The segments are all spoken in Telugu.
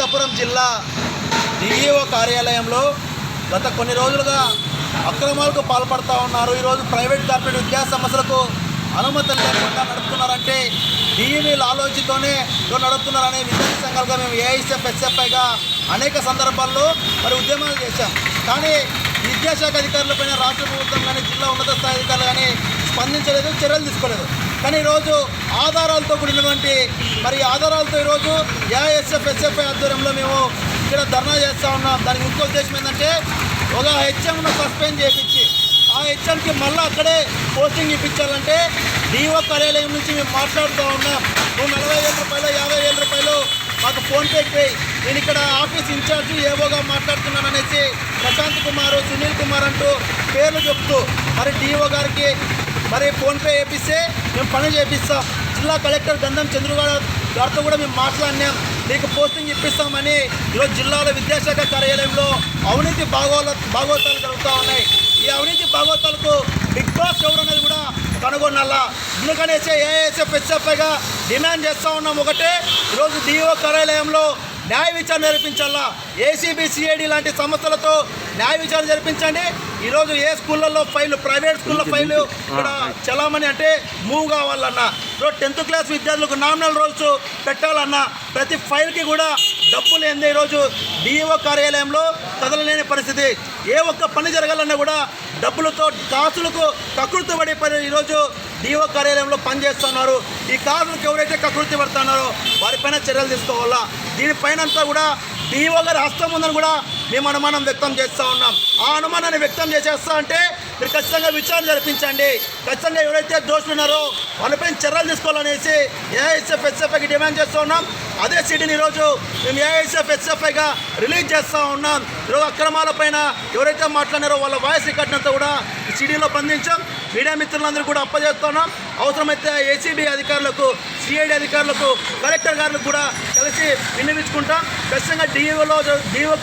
అనంతపురం జిల్లా డిఈఓ కార్యాలయంలో గత కొన్ని రోజులుగా అక్రమాలకు పాల్పడుతూ ఉన్నారు. ఈరోజు ప్రైవేట్ కార్పొరేట్ విద్యా సంస్థలకు అనుమతులు లేకుండా నడుపుతున్నారంటే డిఈఓల ఆలోచనతోనే నడుపుతున్నారనే విద్యార్థి సంఘాలుగా మేము ఏఐఎస్ఎఫ్ ఎస్ఎఫ్ఐగా అనేక సందర్భాల్లో ఉద్యమాలు చేశాం. కానీ విద్యాశాఖ అధికారులపైన రాష్ట్ర ప్రభుత్వం కానీ జిల్లా ఉన్నత స్థాయి అధికారులు కానీ స్పందించలేదు, చర్యలు తీసుకోలేదు. కానీ ఈరోజు ఆధారాలతో కూడినటువంటి ఆధారాలతో ఈరోజు ఏఐఎస్ఎఫ్ ఎస్ఎఫ్ఐ ఆధ్వర్యంలో మేము ఇక్కడ ధర్నా చేస్తూ ఉన్నాం. దానికి ముఖ్య ఉద్దేశం ఏంటంటే ఒక హెచ్ఎంను సస్పెండ్ చేయించి ఆ హెచ్ఎంకి మళ్ళీ అక్కడే పోస్టింగ్ ఇప్పించాలంటే డిఓ కార్యాలయం నుంచి మేము మాట్లాడుతూ ఉన్నాం. నువ్వు 40,000 రూపాయలు 50,000 రూపాయలు మాకు ఫోన్పేకి పోయి నేను ఇక్కడ ఆఫీస్ ఇన్ఛార్జ్ ఏవోగా మాట్లాడుతున్నాను అనేసి ప్రశాంత్ కుమార్, సునీల్ కుమార్ అంటూ పేర్లు చెప్తూ డిఓ గారికి ఫోన్పే వేపిస్తే మేము పని చేపిస్తాం. జిల్లా కలెక్టర్ గంధం చంద్రగౌడ్ గారితో కూడా మేము మాట్లాడినాం, మీకు పోస్టింగ్ ఇప్పిస్తామని. ఈరోజు జిల్లాలో విద్యాశాఖ కార్యాలయంలో అవినీతి భాగవతాలు జరుగుతూ ఉన్నాయి. ఈ అవినీతి భాగవతాలకు బిగ్ బాస్ ఎవరు అనేది కూడా కనుగొనాలా. ఎందుకనేసి ఏఐఎస్ఎఫ్ ఎస్ఎఫ్ఐగా డిమాండ్ చేస్తూ ఉన్నాం. ఒకటే, ఈరోజు డిఓ కార్యాలయంలో న్యాయ విచారణ జరిపించాలా. ఏసీబీ, సిఐడి లాంటి సంస్థలతో న్యాయ విచారణ జరిపించండి. ఈరోజు ఏ స్కూళ్ళల్లో ఫైళ్ళు, ప్రైవేట్ స్కూళ్ళ ఫైళ్ళు ఇక్కడ చలామణి అంటే మూవ్ కావాలన్నా, ఈరోజు 10th క్లాస్ విద్యార్థులకు నామినల్ రోల్స్ పెట్టాలన్నా ప్రతి ఫైల్కి కూడా డబ్బు లేనిదే ఈరోజు డిఓ కార్యాలయంలో కదలలేని పరిస్థితి. ఏ ఒక్క పని జరగాలన్నా కూడా డబ్బులతో కాసులకు కకృతి పడి ఈరోజు డిఓ కార్యాలయంలో పనిచేస్తున్నారు. ఈ కాసులకు ఎవరైతే కకృతి పడుతున్నారో వారిపైన చర్యలు తీసుకోవాలా. దీనిపైన అంతా కూడా డిఓ గారి హస్తం ఉందని కూడా మేము అనుమానం వ్యక్తం చేస్తూ ఉన్నాం. ఆ అనుమానాన్ని వ్యక్తం చేసేస్తా అంటే మీరు ఖచ్చితంగా విచారణ జరిపించండి. ఖచ్చితంగా ఎవరైతే దోషులు ఉన్నారో వాళ్ళపైన చర్యలు తీసుకోవాలనేసి ఏఐఎస్ఎఫ్ ఎస్ఎఫ్ఐకి డిమాండ్ చేస్తూ ఉన్నాం. అదే సీడీని ఈరోజు మేము ఏఐఎస్ఎఫ్ ఎస్ఎఫ్ఐగా రిలీజ్ చేస్తూ ఉన్నాం. ఈరోజు అక్రమాలపైన ఎవరైతే మాట్లాడారో వాళ్ళ వాయిస్ రికార్డ్ అంతా కూడా ఈ సీడీలో బంధించాం. మీడియా మిత్రులందరూ కూడా అప్పచెప్తున్నాం. అవసరమైతే ఏసీబీ అధికారులకు, సిఐడి అధికారులకు, కలెక్టర్ గారులకు కూడా కలిసి విన్నవించుకుంటాం. ఖచ్చితంగా డిఓ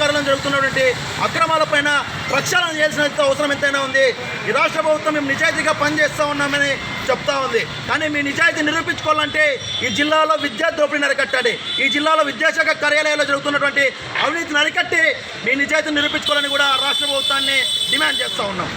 కార్యాలయం జరుగుతున్నటువంటి అక్రమాలపైన ప్రక్షాళన చేయాల్సిన అవసరం ఎంతైనా ఉంది. ఈ రాష్ట్ర ప్రభుత్వం మేము నిజాయితీగా పనిచేస్తూ ఉన్నామని చెప్తా ఉంది. కానీ మీ నిజాయితీ నిరూపించుకోవాలంటే ఈ జిల్లాలో విద్యా దోపిడీని అరికట్టాలి. ఈ జిల్లాలో విద్యాశాఖ కార్యాలయాల్లో జరుగుతున్నటువంటి అవినీతిని అరికట్టి మీ నిజాయితీని నిరూపించుకోవాలని కూడా రాష్ట్ర ప్రభుత్వాన్ని డిమాండ్ చేస్తూ ఉన్నాం.